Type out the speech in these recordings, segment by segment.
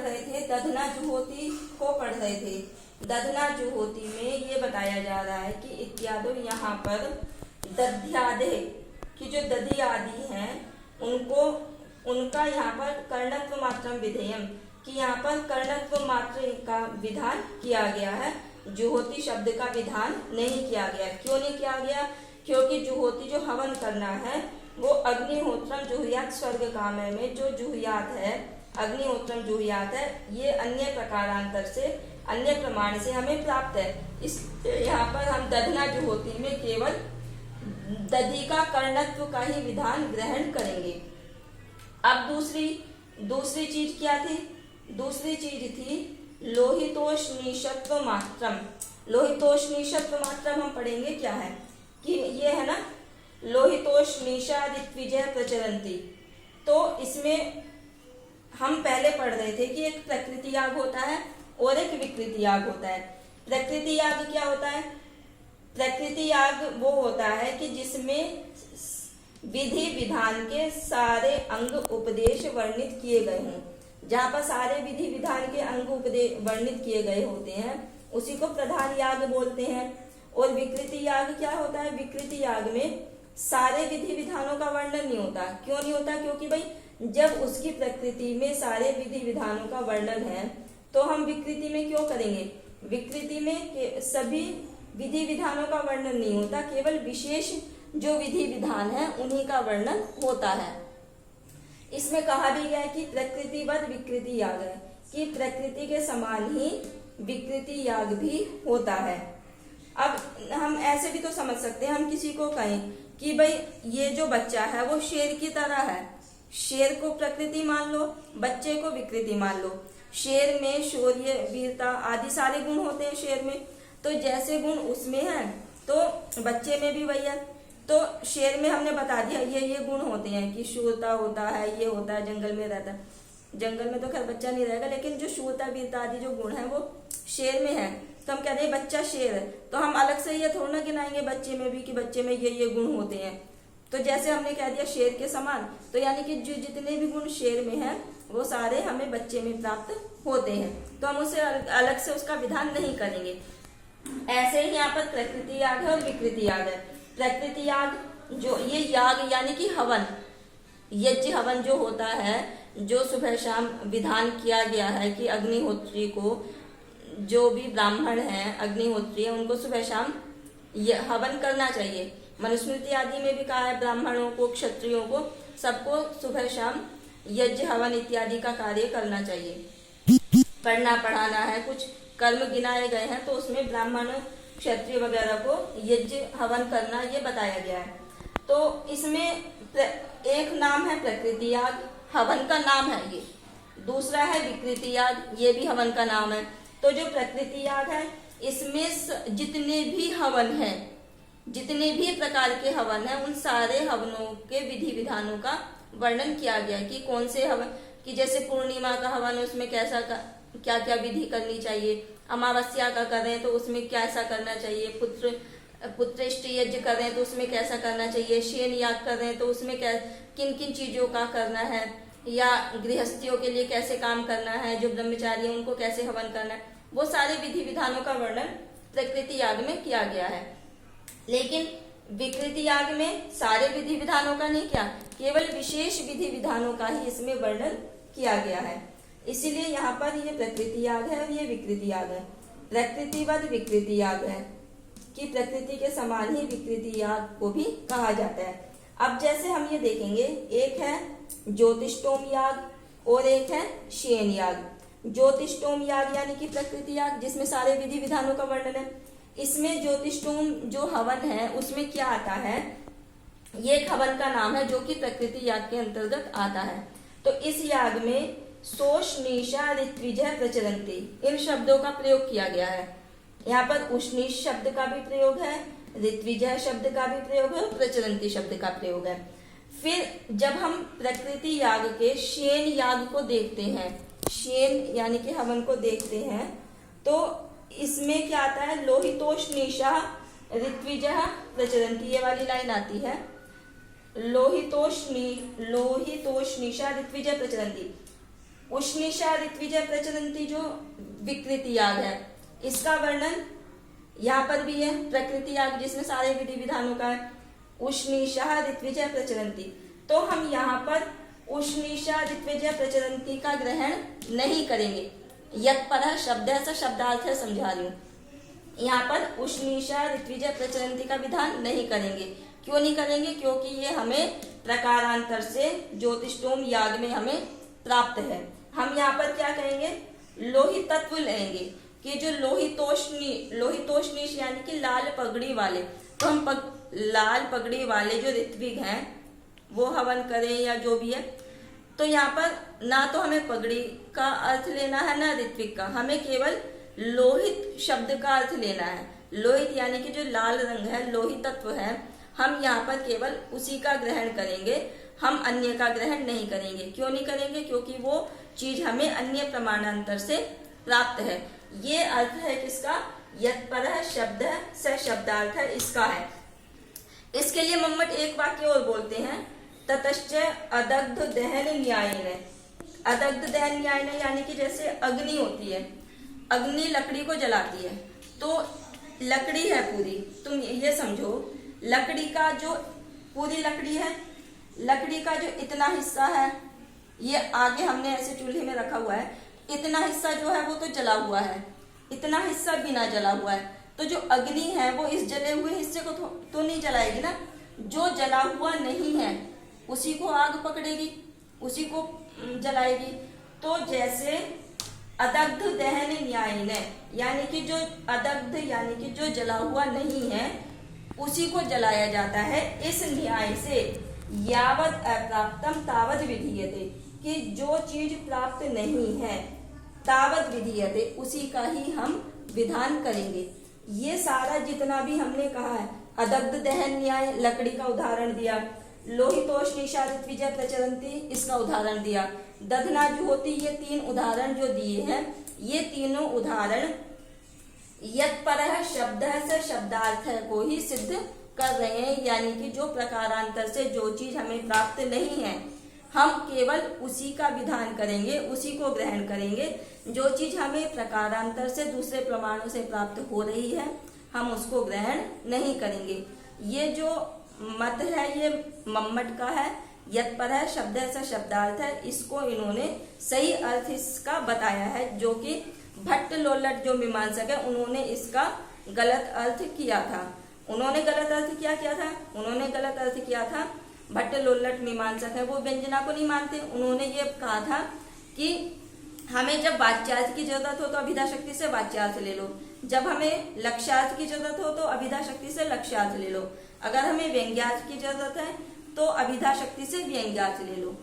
रहे थे, दधना जुहोती को पढ़ रहे थे। दधना जुहोती में ये बताया जा रहा है कि इत्यादि यहाँ पर दध्यादे की जो दधि आदि हैं उनको उनका यहाँ पर कर्णत्व मात्रम विधेयम कि यहाँ पर कर्णत्व मात्र का विधान किया गया है, जुहोती शब्द का विधान नहीं किया गया। क्यों नहीं किया गया? क्योंकि जुहोती जो हवन करना है वो अग्निहोत्रम जुहुयात स्वर्ग कामय में जो जुहुयात है, अग्निहोत्रम जुहुयात है, ये अन्य प्रकारांतर से, अन्य प्रमाण से हमें प्राप्त है। इस यहाँ पर हम दधना जुहोती में केवल दधि का कर्णत्व का ही विधान ग्रहण करेंगे। अब दूसरी चीज क्या थी? दूसरी चीज थी लोहितोष्णीशत्व मात्रम। लोहितोष्णीशत्व मात्रम हम पढ़ेंगे क्या है कि ये है ना, लोहितोष्णीशा ऋत्विजय प्रचलंती। तो इसमें हम पहले पढ़ रहे थे कि एक प्रकृति याग होता है और एक विकृति याग होता है। प्रकृति याग क्या होता है? प्रकृति याग वो होता है कि जिसमें विधि विधान के सारे अंग उपदेश वर्णित किए गए हों। जहाँ पर सारे विधि विधान के अंग वर्णित किए गए होते हैं उसी को प्रधान याग बोलते हैं। और विकृति याग क्या होता है? विकृति याग में सारे विधि विधानों का वर्णन नहीं होता। क्यों नहीं होता? क्योंकि भाई जब उसकी प्रकृति में सारे विधि विधानों का वर्णन है तो हम विकृति में क्यों करेंगे? विकृति में सभी विधि विधानों का वर्णन नहीं होता, केवल विशेष जो विधि विधान है उन्हीं का वर्णन होता है। इसमें कहा भी गया है कि प्रकृतिवत विकृति याग है, कि प्रकृति के समान ही विकृति याग भी होता है। अब हम ऐसे भी तो समझ सकते हैं, हम किसी को कहें कि भाई ये जो बच्चा है वो शेर की तरह है, शेर को प्रकृति मान लो, बच्चे को विकृति मान लो। शेर में शौर्य, वीरता आदि सारे गुण होते हैं शेर में, तो जैसे गुण उसमें है तो बच्चे में भी वही है। तो शेर में हमने बता दिया ये गुण होते हैं कि शूरता होता है, ये होता है, जंगल में रहता है। जंगल में तो खैर बच्चा नहीं रहेगा, लेकिन जो शूरता वीरता आदि जो गुण है वो शेर में है। तो हम कहते हैं बच्चा शेर है, तो हम अलग से ये थोड़ा ना गिनाएंगे बच्चे में भी कि बच्चे में ये गुण होते हैं। तो जैसे हमने कह दिया शेर के समान, तो यानी कि जो जितने भी गुण शेर में है वो सारे हमें बच्चे में प्राप्त होते हैं, तो हम उसे अलग से उसका विधान नहीं करेंगे। ऐसे ही यहाँ पर प्रकृति याग है और विकृति याग है। प्रकृति याग जो ये याग यानी कि हवन, यज्ञ हवन जो होता है, जो सुबह शाम विधान किया गया है कि अग्निहोत्री को, जो भी ब्राह्मण हैं अग्निहोत्री है, उनको सुबह शाम हवन करना चाहिए। मनुस्मृति आदि में भी कहा है ब्राह्मणों को, क्षत्रियों को, सबको सुबह शाम यज्ञ हवन इत्यादि का कार्य करना चाहिए। पढ़ना पढ़ाना है, कुछ कर्म गिनाए गए हैं तो उसमें ब्राह्मणों, क्षत्रिय वगैरह को यज्ञ हवन करना ये बताया गया है। तो इसमें एक नाम है प्रकृति याग, हवन का नाम है ये। दूसरा है विकृति याग, ये भी हवन का नाम है। तो जो प्रकृति याग है इसमें जितने भी हवन हैं, जितने भी प्रकार के हवन हैं, उन सारे हवनों के विधि विधानों का वर्णन किया गया कि कौन से हवन, कि जैसे पूर्णिमा का हवन उसमें कैसा क्या क्या विधि करनी चाहिए, अमावस्या का करें तो उसमें कैसा करना चाहिए, पुत्रेष्ट यज्ञ करें तो उसमें कैसा करना चाहिए, शेन याग करें तो उसमें किन किन चीजों का करना है, या गृहस्थियों के लिए कैसे काम करना है, जो ब्रह्मचारी है उनको कैसे हवन करना है, वो सारे विधि विधानों का वर्णन प्रकृति याग में किया गया है। लेकिन विकृति याग में सारे विधि विधानों का नहीं किया, केवल विशेष विधि विधानों का ही इसमें वर्णन किया गया है। इसीलिए यहाँ पर ये प्रकृति याग है और ये विकृति याग है। प्रकृतिवत विकृति याग है कि प्रकृति के समान ही विकृति याग को भी कहा जाता है। अब जैसे हम ये देखेंगे, एक है ज्योतिष्टोम याग और एक है शेन याग। ज्योतिष्टोम याग यानी कि प्रकृति याग जिसमें सारे विधि विधानों का वर्णन है। इसमें ज्योतिष्टोम जो हवन है उसमें क्या आता है, ये एक हवन का नाम है जो कि प्रकृति याग के अंतर्गत आता है। तो इस याग में सोष्णीशा ऋत्विजय प्रचलंती, इन शब्दों का प्रयोग किया गया है। यहाँ पर उष्णीश शब्द का भी प्रयोग है, ऋत्विजय शब्द का भी प्रयोग है, प्रचलंती शब्द का प्रयोग है। फिर जब हम प्रकृति याग के शेन याग को देखते हैं, शेन यानी कि हवन को देखते हैं, तो इसमें क्या आता है, लोहितोष्णीशा ऋत्विजः प्रचलंती, ये वाली लाइन आती है, लोहितोष्णीशा ऋत्विजः प्रचलंती। उष्णीषा ऋत्विजय प्रचलन्ति जो विकृति याग है, इसका वर्णन यहाँ पर भी है। प्रकृति याग जिसमें सारे विधि विधानों का है। उष्णीषा ऋत्विजय प्रचलन्ति, तो हम यहाँ पर उष्णीषा ऋत्विजय प्रचलन्ति का ग्रहण नहीं करेंगे। यत्परः शब्द ऐसा शब्दार्थ है, समझा रही हूँ। यहाँ पर उष्णीषा ऋत्विजय प्रचलन्ति का विधान नहीं करेंगे। क्यों नहीं करेंगे? क्योंकि ये हमें प्रकारांतर से ज्योतिष्टोम याग में हमें प्राप्त है। हम यहाँ पर क्या कहेंगे? लोहित तत्व लेंगे कि जो लोहितोष्णीश यानी कि लाल पगड़ी वाले, तो हम लाल पगड़ी वाले जो ऋत्विक हैं वो हवन करें या जो भी है। तो यहाँ पर ना तो हमें पगड़ी का अर्थ लेना है ना ऋत्विक का, हमें केवल लोहित शब्द का अर्थ लेना है। लोहित यानी कि जो लाल रंग है, लोहित तत्व है, हम यहाँ पर केवल उसी का ग्रहण करेंगे, हम अन्य का ग्रहण नहीं करेंगे। क्यों नहीं करेंगे? क्योंकि वो चीज हमें अन्य प्रमाणांतर से प्राप्त है। ये अर्थ है किसका? यत्परः शब्द स शब्दार्थ है, इसका है। इसके लिए मम्मट एक वाक्य और बोलते हैं, ततश्च अदग्ध दहन न्यायेन। अदग्ध दहन न्यायेन यानी कि जैसे अग्नि होती है, अग्नि लकड़ी को जलाती है, तो लकड़ी है पूरी, तुम ये समझो लकड़ी का जो पूरी लकड़ी है, लकड़ी का जो इतना हिस्सा है, ये आगे हमने ऐसे चूल्हे में रखा हुआ है, इतना हिस्सा जो है वो तो जला हुआ है, इतना हिस्सा बिना जला हुआ है। तो जो अग्नि है वो इस जले हुए हिस्से को तो नहीं जलाएगी ना, जो जला हुआ नहीं है उसी को आग पकड़ेगी, उसी को जलाएगी। तो जैसे अदग्ध दहन न्यायेन यानी कि जो अदग्ध यानी कि जो जला हुआ नहीं है उसी को जलाया जाता है इस न्याय से। यावत अप्राप्तम तावत विधीयते, कि जो चीज प्राप्त नहीं है तावत विधीयते, उसी का ही हम विधान करेंगे। ये सारा जितना भी हमने कहा है, अदग्ध दहन न्याय लकड़ी का उदाहरण दिया, लोहितोष्णीषा ऋत्विजय प्रचलन्ति इसका उदाहरण दिया, दधना जुहोति, ये 3 उदाहरण जो दिए हैं, ये तीनों उदाहरण यत्परः शब्द से शब्दार्थ को ही सिद्ध कर रहे हैं। यानी कि जो प्रकारांतर से जो चीज हमें प्राप्त नहीं है, हम केवल उसी का विधान करेंगे, उसी को ग्रहण करेंगे। जो चीज हमें प्रकारांतर से दूसरे प्रमाणों से प्राप्त हो रही है, हम उसको ग्रहण नहीं करेंगे। ये जो मत है ये मम्मट का है, यत्परः शब्द ऐसा शब्दार्थ है, इसको इन्होंने सही अर्थ इसका बताया है, जो कि भट्ट लोल्लट जो मीमांसक है उन्होंने इसका गलत अर्थ किया था। उन्होंने गलत अर्थ क्या किया था? उन्होंने गलत अर्थ किया था, भट्ट लोल्लट मीमांसक है वो व्यंजना को नहीं मानते। उन्होंने ये कहा था कि हमें जब वाच्यार्थ की जरूरत हो तो अभिधा शक्ति से वाच्यार्थ ले लो, जब हमें लक्ष्यार्थ की जरूरत हो तो अभिधा शक्ति से लक्ष्यार्थ ले लो, अगर हमें व्यंग्यार्थ की जरूरत है तो अभिधा शक्ति से व्यंग्यार्थ ले लो।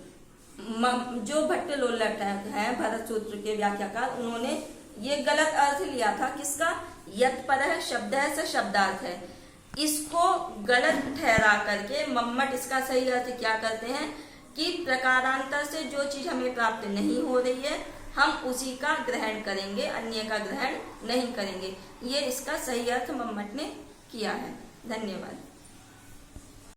जो भट्ट लोल्लट है भरत सूत्र के व्याख्याकार, उन्होंने ये गलत अर्थ लिया था किसका? यत्परः शब्द से शब्दार्थ है, इसको गलत ठहरा करके मम्मट इसका सही अर्थ क्या करते हैं कि प्रकारांतर से जो चीज हमें प्राप्त नहीं हो रही है हम उसी का ग्रहण करेंगे, अन्य का ग्रहण नहीं करेंगे। ये इसका सही अर्थ मम्मट ने किया है। धन्यवाद।